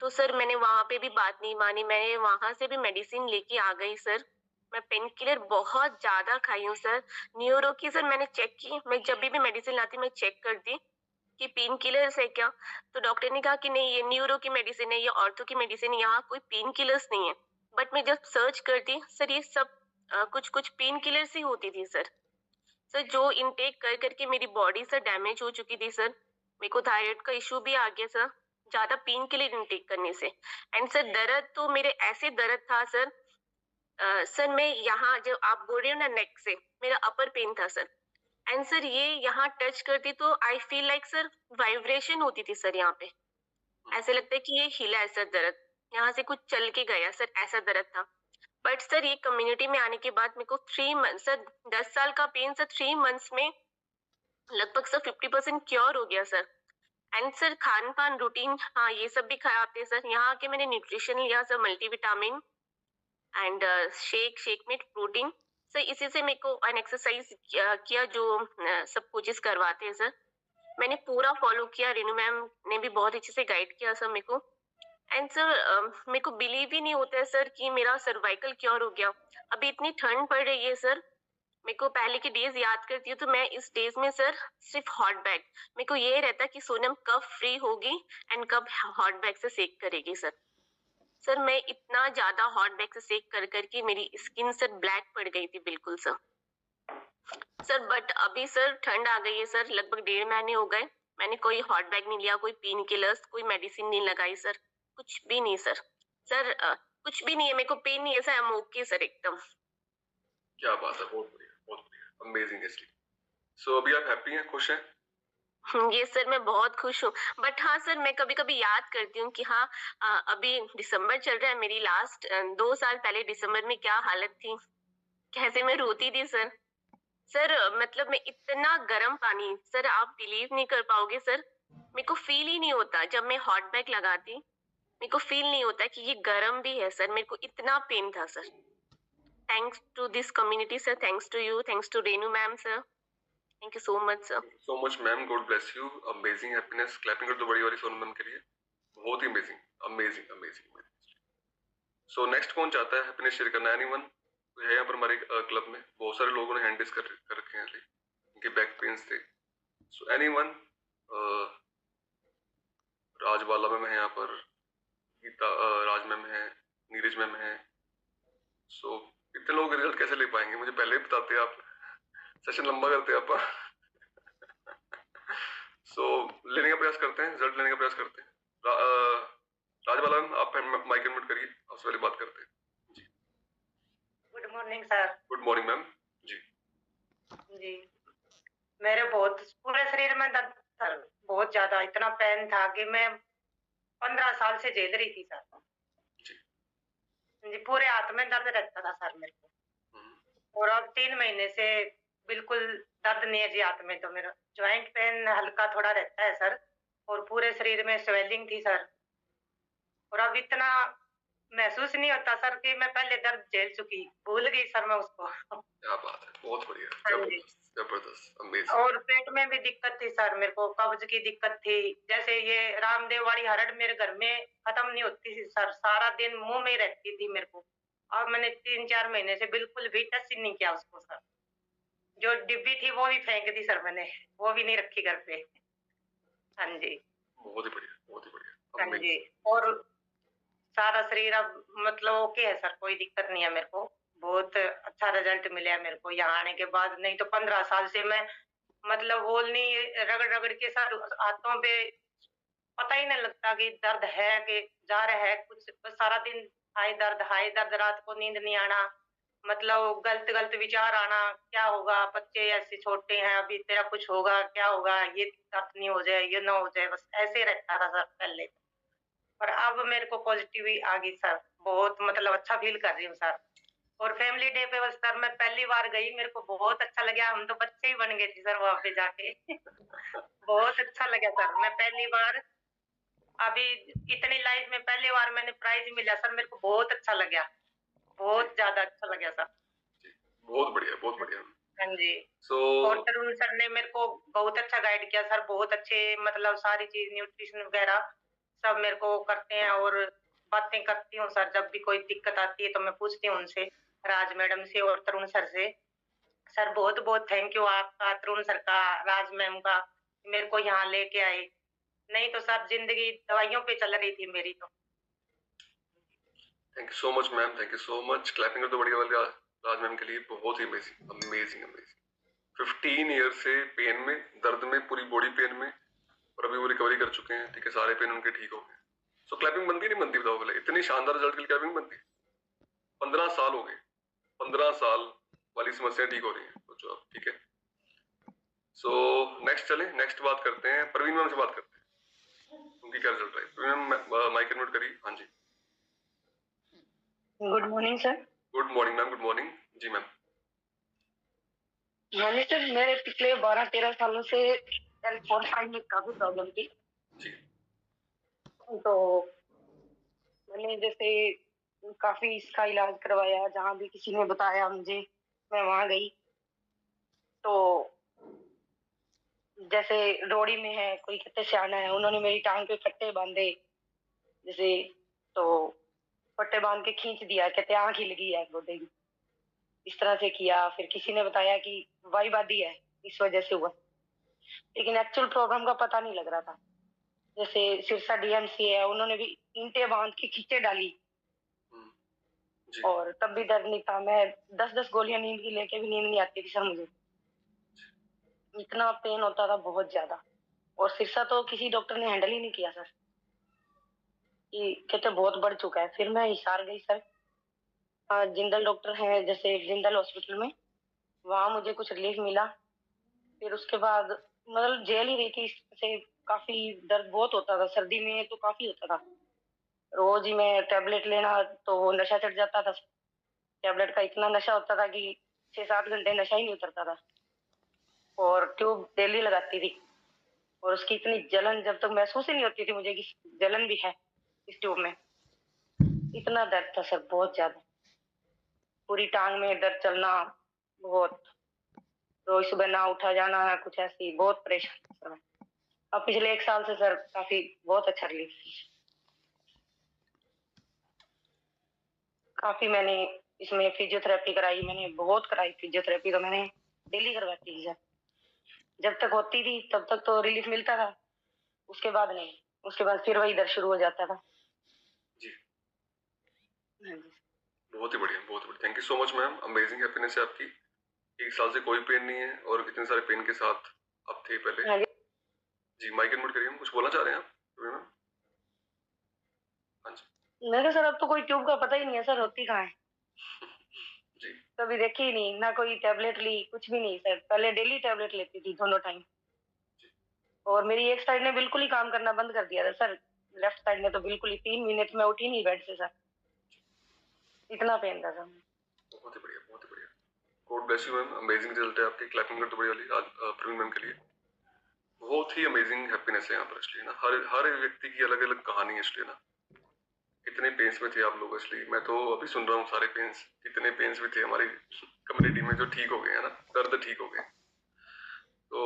तो सर मैंने वहाँ पे भी बात नहीं मानी, मैं वहाँ से भी मेडिसिन लेके आ गई सर। मैं पेन किलर बहुत ज़्यादा खाई हूँ सर। न्यूरो की सर मैंने चेक की, मैं जब भी मेडिसिन लाती मैं चेक करती कि पेन किलर्स है क्या? तो डॉक्टर ने कहा कि नहीं ये न्यूरो की मेडिसिन है, ये ऑर्थो की मेडिसिन है, यहाँ कोई पेन किलर्स नहीं है। बट मैं जब सर्च करती सर ये सब कुछ-कुछ पेन किलर्स ही होती थी सर। सर जो इनटेक कर के मेरी बॉडी सर डैमेज हो चुकी थी सर। मेरे को थायराइड का इश्यू भी आ गया सर, ज़्यादा पेन किलर इनटेक करने से। एंड सर दर्द तो मेरे ऐसे दर्द था सर, सर मैं यहाँ जब आप बोल रहे हो ना नेक से, मेरा अपर पेन था सर। एंड सर ये यहाँ टच करती तो I feel like sir vibration होती थी सर यहाँ पे। ऐसे लगता है कि ये हिला है सर दर्द, यहाँ से कुछ चल के गया सर, ऐसा दर्द था। बट सर ये कम्युनिटी में आने के बाद मेरे को 3 मंथ सर 10 साल का पेन सर 3 मंथ्स में लगभग सर 50% क्योर हो गया सर। एंड सर खान-पान रूटीन हाँ, ये सब भी खाते हैं सर। यहाँ आके मैंने न्यूट्रिशन लिया सर, मल्टीविटामिन एंड शेक में प्रोटीन। सर इसी से मेरे को एंड एक्सरसाइज किया जो सब कोचेस करवाते हैं सर। मैंने पूरा फॉलो किया, रेनू मैम ने भी बहुत अच्छे से गाइड किया सर मेरे को। एंड सर मेरे को बिलीव ही नहीं होता है सर कि मेरा सर्वाइकल क्योर हो गया। अभी इतनी ठंड पड़ रही है सर, मेरे को पहले के डेज याद करती हूँ तो मैं इस डेज में सर सिर्फ हॉट बैग, मेरे को ये रहता कि सोनम कब फ्री होगी एंड कब हॉट बैग से सेक करेगी सर। सर मैं इतना ज्यादा हॉट बैग से सेक कर के मेरी स्किन सर ब्लैक पड़ गई थी बिल्कुल सर। सर बट अभी सर ठंड आ गई है सर, लगभग 1.5 महीने हो गए, मैंने कोई हॉट बैग नहीं लिया, कोई पेन किलर्स, कोई मेडिसिन नहीं लगाई सर, कुछ भी नहीं सर। सर कुछ भी नहीं है, मेरे को पेन नहीं है sir, I am okay sir एकदम। क्या बात है, बहुत बढ़िया, बहुत बढ़िया, अमेजिंग है। सो अभी आप हैप्पी हैं, खुश हैं? ये सर मैं बहुत खुश हूँ। बट हाँ सर मैं कभी-कभी याद करती हूँ कि हाँ अभी दिसंबर चल रहा है, मेरी लास्ट 2 साल पहले दिसंबर में क्या हालत थी, कैसे मैं रोती थी सर। सर मतलब मैं इतना गर्म पानी, सर आप बिलीव नहीं कर पाओगे सर, मेरे को फ़ील ही नहीं होता जब मैं हॉट बैग लगाती, मेरे को फ़ील नहीं होता कि ये गर्म भी है सर, मेरे को इतना पेन था sir. Thanks to this community sir, thanks to you, thanks to Renu ma'am sir. Thank you so much sir. So much ma'am, God bless you, amazing happiness. Clapping कर दो बड़ी वाली सोनम मैम के लिए, बहुत ही amazing, amazing amazing. So next कौन चाहता है हैप्पीनेस शेयर करना? एनीवन है यहाँ पर हमारे क्लब में? बहुत सारे लोगों ने हैंड रेज कर रखे हैं, इनके बैक पेन्स थे। So anyone? राजबाला मैम है यहाँ पर, गीता राज मैम है, नीरज मैम है। सो इतने लोग रिजल्ट कैसे ले पाएंगे? मुझे पहले ही बताते आप, सेशन लंबा करते आप। सो लेने का प्रयास करते हैं, रिजल्ट लेने का प्रयास करते हैं। राजबाला मैम आप माइक अनम्यूट करिए, आपसे पहले बात करते हैं। Good morning sir. Good morning ma'am ji. जी मेरे बहुत पूरे शरीर में दर्द सर, बहुत ज्यादा, इतना पेन था कि मैं 15 साल से झेल रही थी सर। जी पूरे हाथ में दर्द रहता था सर मेरे को, और अब 3 महीने से बिल्कुल दर्द नहीं है जी हाथ में। तो मेरा ज्वाइंट पेन हल्का थोड़ा रहता है सर, और पूरे शरीर में स्वेलिंग थी सर, और अब इतना महसूस नहीं होता सर कि मैं पहले दर्द झेल चुकी, भूल गई सर मैं उसको। क्या बात है, बहुत बढ़िया, हाँ जी। जबरदस्त, अमेजिंग। और पेट में भी दिक्कत थी सर, मेरे को कब्ज की दिक्कत थी। जैसे ये रामदेव वाली हरड़ मेरे घर में खत्म नहीं होती थी सर, सारा दिन मुंह में ही रहती थी मेरे को। और मैंने 3-4 महीने से बिल्कुल भी टच ही नहीं किया उसको सर। जो डिब्बी थी वो भी फेंक दी सर मैंने, वो भी नहीं रखी घर पे। हाँ जी, बहुत ही बढ़िया, बहुत ही बढ़िया, हाँ जी। अमेजिंग। और सारा शरीर अब मतलब ओके है सर, कोई दिक्कत नहीं है मेरे को। बहुत अच्छा रिजल्ट मिला है मेरे को यहाँ आने के बाद। नहीं तो 15 साल से मैं मतलब बोलनी रगड़-रगड़ के सर हाथों पे पता ही नहीं लगता कि दर्द है कि जा रहा है कुछ। बस सारा दिन हाय दर्द, रात को नींद नहीं आना, मतलब गलत-गलत विचार आना, क्या होगा? बच्चे ऐसे छोटे हैं, अभी तेरा कुछ होगा, क्या होगा? ये दर्द नहीं हो जाए, ये ना हो जाए, बस ऐसे ही रहता था सर पहले। पर अब मेरे को पॉजिटिव ही आ गई सर, बहुत मतलब अच्छा फील कर रही हूँ सर। और फैमिली डे पे बस सर मैं पहली बार गई, मेरे को बहुत अच्छा लगा, हम तो बच्चे ही बन गए थे सर वहाँ पे जाके। बहुत अच्छा लगा सर, मैं पहली बार अभी इतनी लाइफ में पहली बार मैंने प्राइज़ मिला सर, मेरे को बहुत अच्छा लगा, जी, बहुत ज़्यादा अच्छा लगा सर। जी, बहुत बढ़िया, बहुत बढ़िया। हाँ जी। सो और तरुण सर ने मेरे को बहुत अच्छा गाइड किया सर, बहुत अच्छे मतलब सारी चीज़ न्यूट्रिशन वगैरह सब मेरे को करते हैं। और बातें करती हूँ सर, जब भी कोई दिक्कत आती है तो मैं पूछती हूँ उनसे, राज मैडम से और तरुण सर से। सर बहुत-बहुत थैंक यू आपका, तरुण सर का, राज मैम का, मेरे को यहाँ लेके आए। नहीं तो सर ज़िंदगी दवाइयों पे चल रही थी मेरी तो। Thank you so much ma'am, thank you so much. Clapping कर दो बढ़िया वाली राज मैम के लिए, बहुत ही अमेजिंग, अमेजिंग, अमेजिंग। 15 ईयर से पेन में, दर्द में, पूरी बॉडी पेन में, और अभी वो रिकवरी कर चुके हैं, ठीक है, सारे पेन उनके ठीक हो गए। सो क्लैपिंग बनती नहीं बनती, बताओ पहले, इतनी शानदार रिजल्ट के लिए क्लैपिंग बनती है? 15 साल हो गए, 15 साल वाली समस्या ठीक हो रही है, सोचो आप, ठीक है। सो नेक्स्ट चलें, नेक्स्ट बात करते हैं, प्रवीण मैम से बात करते हैं, उनकी क्या रिजल्ट रही। प्रवीण मैम माइक अनम्यूट करिए। हाँ जी, good morning sir. Good morning ma'am, good morning. जी मैम। मैंने सर मेरे पिछले 12-13 सालों से L4-5 में काफी प्रॉब्लम थी। जी। तो मैंने जैसे काफी इसका इलाज करवाया, जहाँ भी किसी ने बताया मुझे मैं वहां गई। तो जैसे रोड़ी में है, कोई कहते सियाना है, उन्होंने मेरी टांग पे फट्टे बांधे जैसे, तो फट्टे बांध के खींच दिया, कहते आंख हिल गई है गोडे की, इस तरह से किया। फिर किसी ने बताया कि वाईवादी है, इस वजह से हुआ, लेकिन एक्चुअल प्रॉब्लम का पता नहीं लग रहा था। जैसे सिरसा डीएमसी है, उन्होंने भी ईंटें बांध के खींचे डाली जी। और तब भी दर्द नहीं था। मैं 10-10 गोलियां नींद की लेके भी नींद नहीं आती थी सर मुझे, इतना पेन होता था बहुत ज्यादा। और सिरसा तो किसी डॉक्टर ने हैंडल ही नहीं किया सर, कि कहते बहुत बढ़ चुका है। फिर मैं हिसार गई सर, जिंदल डॉक्टर है जैसे जिंदल हॉस्पिटल में, वहां मुझे कुछ रिलीफ मिला। फिर उसके बाद मतलब जेल ही रही थी से, काफी दर्द बहुत होता था, सर्दी में तो काफी होता था। रोज ही मैं टैबलेट लेना तो वो नशा चढ़ जाता था, टैबलेट का इतना नशा होता था कि 6-7 घंटे नशा ही नहीं उतरता था। और ट्यूब डेली लगाती थी, और उसकी इतनी जलन जब तक महसूस ही नहीं होती थी मुझे कि जलन भी है इस ट्यूब में। इतना दर्द था सर, बहुत ज्यादा, पूरी टांग में दर्द चलना बहुत, रोज सुबह ना उठा जाना ना कुछ, ऐसी बहुत परेशान था सर मैं। अब पिछले 1 साल से सर काफी बहुत अच्छा रिलीफ, काफी मैंने इसमें फिजियोथेरेपी कराई, मैंने बहुत कराई फिजियोथेरेपी, तो मैंने डेली करवाती थी सर। जब तक होती थी तब तक तो रिलीफ मिलता था, उसके बाद नहीं, उसके बाद फिर वही दर्द शुरू हो जाता था। जी। हाँ जी। बहुत ही बढ़िया, बहुत बढ़िया, thank you so much ma'am, amazing happiness है आपकी। 1 साल से कोई पेन नहीं है और इतने सारे पेन के साथ आप थे पहले। हाँ जी। जी, माइक अनम्यूट करिए, कुछ बोलना चाह रहे हैं आप प्रवीण मैम? हाँ जी। मैं कहा सर अब तो कोई ट्यूब का पता ही नहीं है सर, होती कहाँ है, जी। कभी देखी ही नहीं, ना कोई टैबलेट ली, कुछ भी नहीं सर। पहले डेली टैबलेट लेती थी दोनों टाइम, और मेरी एक साइड ने बिल्कुल ही काम करना बंद कर दिया था सर, लेफ्ट साइड ने तो बिल्कुल ही 3 महीने तो मैं उठी नहीं बेड से सर, इतना पेन था सर। बहुत ही बढ़िया, बहुत ही बढ़िया। God bless you ma'am, amazing result है आपके। क्लैपिंग कर दो बढ़िया वाली प्रवीण मैम के लिए। बहुत ही अमेजिंग हैप्पीनेस है यहाँ पर, इसलिए ना हर हर व्यक्ति की अलग अलग कहानी है, इसलिए ना कितने पेन्स में थे आप लोग? असली मैं तो अभी सुन रहा हूँ सारे पेन्स, कितने पेन्स में थे हमारी कम्युनिटी में जो ठीक हो गए हैं ना, दर्द ठीक हो गए। तो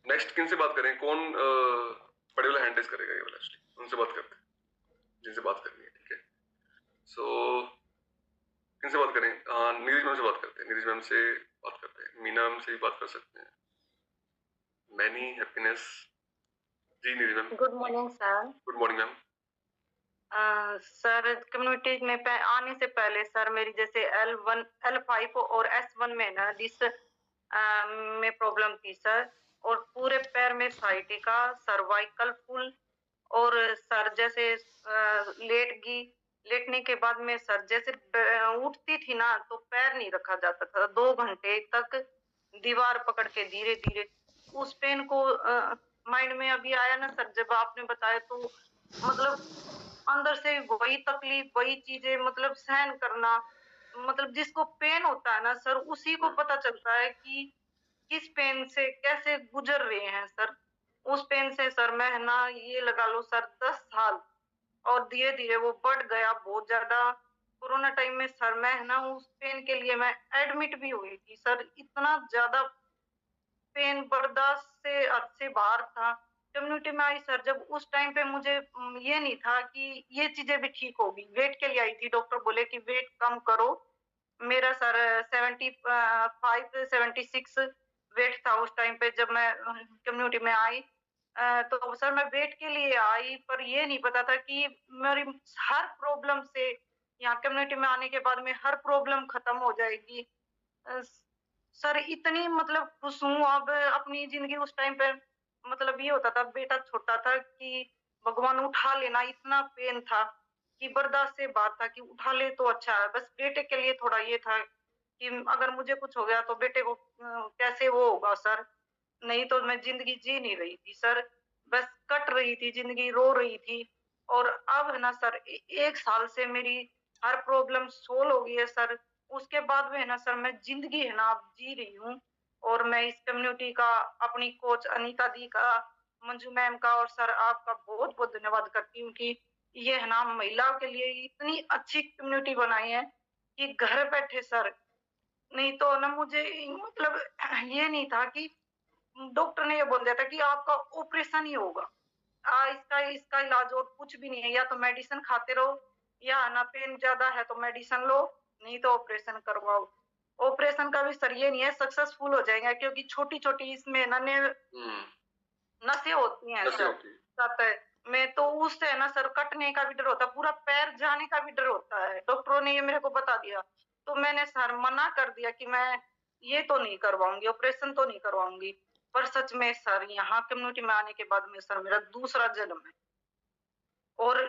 नेक्स्ट किन से बात करें? कौन बड़े वाला हैंड रेस करेगा ये वाला? असली उनसे बात करते हैं जिनसे बात करनी है, ठीक है। सो किनसे बात करें? नीरज मैम से बात करते हैं, नीरज मैम से बात करते हैं, मीना मैम से भी बात कर सकते हैं। मैनी हैप्पीनेस जी, Neeraj ma'am. Good morning sir. Good morning ma'am. Sir community में आने से पहले सर मेरी जैसे L1 L5 और S1 में ना में प्रॉब्लम थी सर, और पूरे पैर में साइटिका, सर्वाइकल फुल, और सर जैसे लेटने के बाद में सर जैसे उठती थी ना तो पैर नहीं रखा जाता था, 2 घंटे तक दीवार पकड़ के धीरे धीरे। उस पेन को माइंड में अभी आया ना सर, जब आपने बताया तो मतलब अंदर से वही तकलीफ, वही चीजें, मतलब सहन करना, मतलब जिसको पेन होता है ना सर उसी को पता चलता है कि किस पेन से कैसे गुजर रहे हैं सर। उस पेन से सर मैं है ना ये लगा लो सर 10 साल, और धीरे धीरे वो बढ़ गया बहुत ज्यादा। कोरोना टाइम में सर मैं है ना उस पेन के लिए मैं एडमिट भी हुई थी सर, इतना ज्यादा पेन बर्दाश्त से हद से बाहर था। कम्युनिटी में आई सर जब, उस टाइम पे मुझे ये नहीं था कि ये चीजें भी ठीक होगी। वेट के लिए आई थी, डॉक्टर बोले कि वेट कम करो। मेरा सर 75 76 वेट था उस टाइम पे जब मैं कम्युनिटी में आई। तो सर मैं वेट के लिए आई, पर ये नहीं पता था कि मेरी हर प्रॉब्लम से यहाँ कम्युनिटी में आने के बाद में हर प्रॉब्लम खत्म हो जाएगी। सर इतनी मतलब खुश हूँ अब अपनी जिंदगी। उस टाइम पे मतलब ये होता था, बेटा छोटा था कि भगवान उठा लेना, इतना पेन था कि बर्दाश्त से बात था कि उठा ले तो अच्छा है। बस बेटे के लिए थोड़ा ये था कि अगर मुझे कुछ हो गया तो बेटे को कैसे वो होगा सर, नहीं तो मैं जिंदगी जी नहीं रही थी सर, बस कट रही थी जिंदगी, रो रही थी। और अब है ना सर 1 साल से मेरी हर प्रॉब्लम सोल्व हो गई है सर। उसके बाद में है ना सर मैं जिंदगी है ना अब जी रही हूँ। और मैं इस कम्युनिटी का, अपनी कोच अनीता दी का, मंजू मैम का और सर आपका बहुत बहुत धन्यवाद करती हूँ कि ये है ना महिलाओं के लिए इतनी अच्छी कम्युनिटी बनाई है कि घर बैठे सर, नहीं तो ना मुझे मतलब ये नहीं था कि डॉक्टर ने ये बोल दिया था कि आपका ऑपरेशन ही होगा, इसका इसका इलाज और कुछ भी नहीं है, या तो मेडिसिन खाते रहो या ना पेन ज्यादा है तो मेडिसिन लो, नहीं तो ऑपरेशन करवाओ। ऑपरेशन का भी सर ये नहीं है सक्सेसफुल हो जाएगा, क्योंकि छोटी छोटी इसमें नसें होती हैं सर सतह में, तो उससे है ना सर कटने का भी डर होता है, पूरा पैर जाने का भी डर होता है। डॉक्टरों ने ये मेरे को बता दिया, तो मैंने सर मना कर दिया कि मैं ये तो नहीं करवाऊंगी, ऑपरेशन तो नहीं करवाऊंगी। पर सच में सर यहाँ कम्युनिटी में आने के बाद में सर मेरा दूसरा जन्म है। और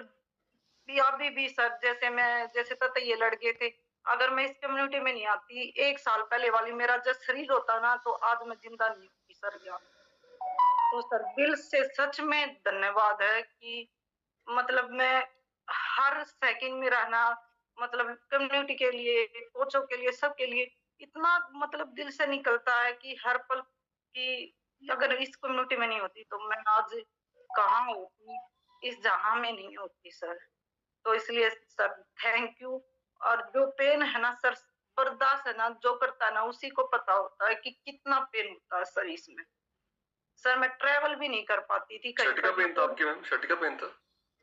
भी अभी भी सर जैसे तक ये लड़के थे, अगर मैं इस कम्युनिटी में नहीं आती 1 साल पहले वाली मेरा जो शरीर होता ना, तो आज मैं जिंदा नहीं होती सर यहाँ। तो सर दिल से सच में धन्यवाद है कि मतलब मैं हर सेकंड में रहना, मतलब कम्युनिटी के लिए, कोचों के लिए, सबके लिए इतना मतलब दिल से निकलता है कि हर पल कि अगर इस कम्युनिटी में नहीं होती तो मैं आज कहाँ होती, इस जहां में नहीं होती सर। तो इसलिए सर थैंक यू। और जो पेन है ना सर, बर्दाश्त है ना जो करता है ना उसी को पता होता है कि कितना पेन होता है सर इसमें। सर मैं ट्रेवल भी नहीं कर पाती थी कहीं शर्टिका पर पेन था आपके मैम? शर्टिका पेन था?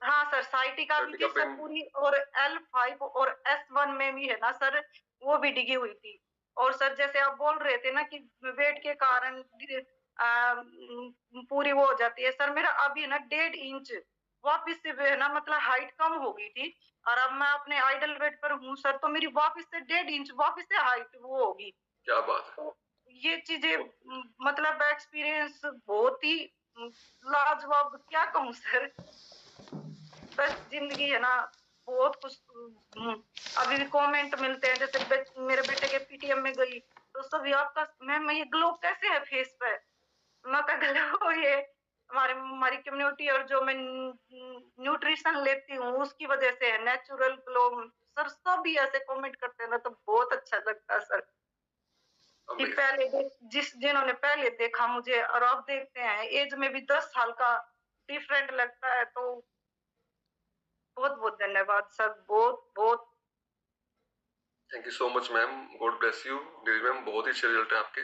हाँ सर साइटिका भी थी शर्टिका सर पेन पूरी, और L5 और S1 में भी है ना सर वो भी डिगी हुई थी। और सर जैसे आप बोल रहे थे ना कि वेट के कारण पूरी वो हो जाती है, सर मेरा अभी ना 1.5 इंच वापिस से है ना मतलब हाइट कम हो गई थी, और अब मैं अपने आइडल वेट पर हूँ सर, तो मेरी वापिस से 1.5 इंच वापिस से हाइट वो होगी। क्या बात है! तो ये चीजें मतलब एक्सपीरियंस बहुत ही लाजवाब, क्या कहूँ सर, बस जिंदगी है ना बहुत कुछ। अभी भी कमेंट मिलते हैं, जैसे मेरे बेटे के पीटीएम में गई तो सभी आपका मैम ये ग्लो कैसे है फेस पे, मैं कहा ग्लो ये हमारी कम्युनिटी और जो मैं न्यूट्रिशन लेती हूँ उसकी वजह से है, नेचुरल ग्लो। सर सभी ऐसे कमेंट करते हैं ना तो बहुत अच्छा लगता है सर कि पहले जिन्होंने पहले देखा मुझे और अब देखते हैं, एज में भी 10 साल का डिफरेंट लगता है, तो बहुत बहुत धन्यवाद सर, बहुत बहुत। Thank you so much ma'am, God bless you. Neeraj ma'am बहुत ही अच्छे रिजल्ट है आपके।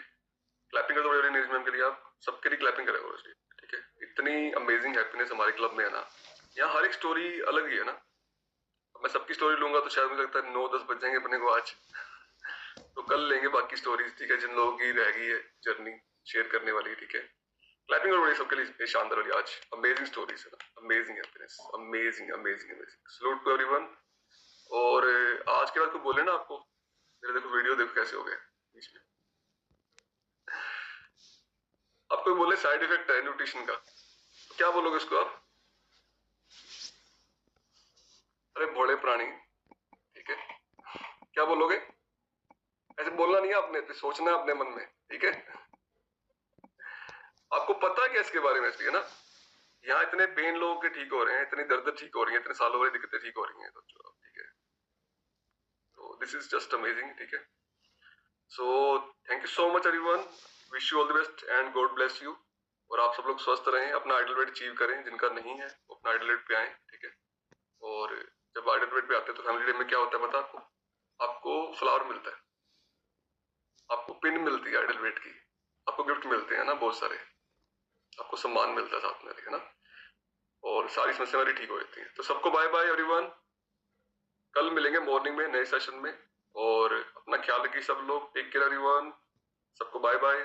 क्लैपिंग कर दो बड़ी नीरज मैम के लिए, आप सबके लिए क्लैपिंग करें रोज, ठीक है। इतनी अमेजिंग हैप्पीनेस हमारे क्लब में है ना, यहाँ हर एक स्टोरी अलग ही है ना। मैं सबकी स्टोरी लूंगा तो शायद मुझे लगता है 9-10 बज जाएंगे अपने को आज, तो कल लेंगे बाकी स्टोरीज, ठीक है, जिन लोगों की रह गई है जर्नी शेयर करने वाली, ठीक है। क्लैपिंग करो सबके लिए शानदार वाली आज, अमेजिंग स्टोरीज है ना, amazing happiness, amazing amazing amazing. Salute to everyone. और आज के बाद को बोले ना आपको, मेरे देखो वीडियो देखो कैसे हो गए बीच में। अब कोई बोले साइड इफेक्ट है न्यूट्रिशन का, तो क्या बोलोगे उसको आप? अरे भोले प्राणी, ठीक है, क्या बोलोगे? ऐसे बोलना नहीं है आपने, तो सोचना है अपने मन में, ठीक है। आपको पता है क्या इसके बारे में, है ना, यहाँ इतने पेन लोगों के ठीक हो रहे हैं, इतनी दर्द ठीक हो रही है, इतने सालों वाली दिक्कतें ठीक हो रही हैं, ठीक है। तो दिस इज जस्ट अमेजिंग, ठीक है। So thank you so much everyone, wish you all the best and God bless you. और आप सब लोग स्वस्थ रहें, अपना आइडल वेट अचीव करें, जिनका नहीं है वो अपना आइडल वेट पे आए, ठीक है। और जब आइडल वेट पे आते हैं तो फैमिली डे में क्या होता है पता आपको? आपको फ्लावर मिलता है, आपको पिन मिलती है आइडल वेट की, आपको गिफ्ट मिलते हैं ना बहुत सारे, आपको सम्मान मिलता है साथ में, है ना। और सारी समस्या मेरी ठीक हो जाती है। तो सबको बाय बाय एवरीवन, कल मिलेंगे मॉर्निंग में नए सेशन में। और अपना ख्याल रखिए सब लोग, टेक केयर एवरीवन, सबको बाय बाय।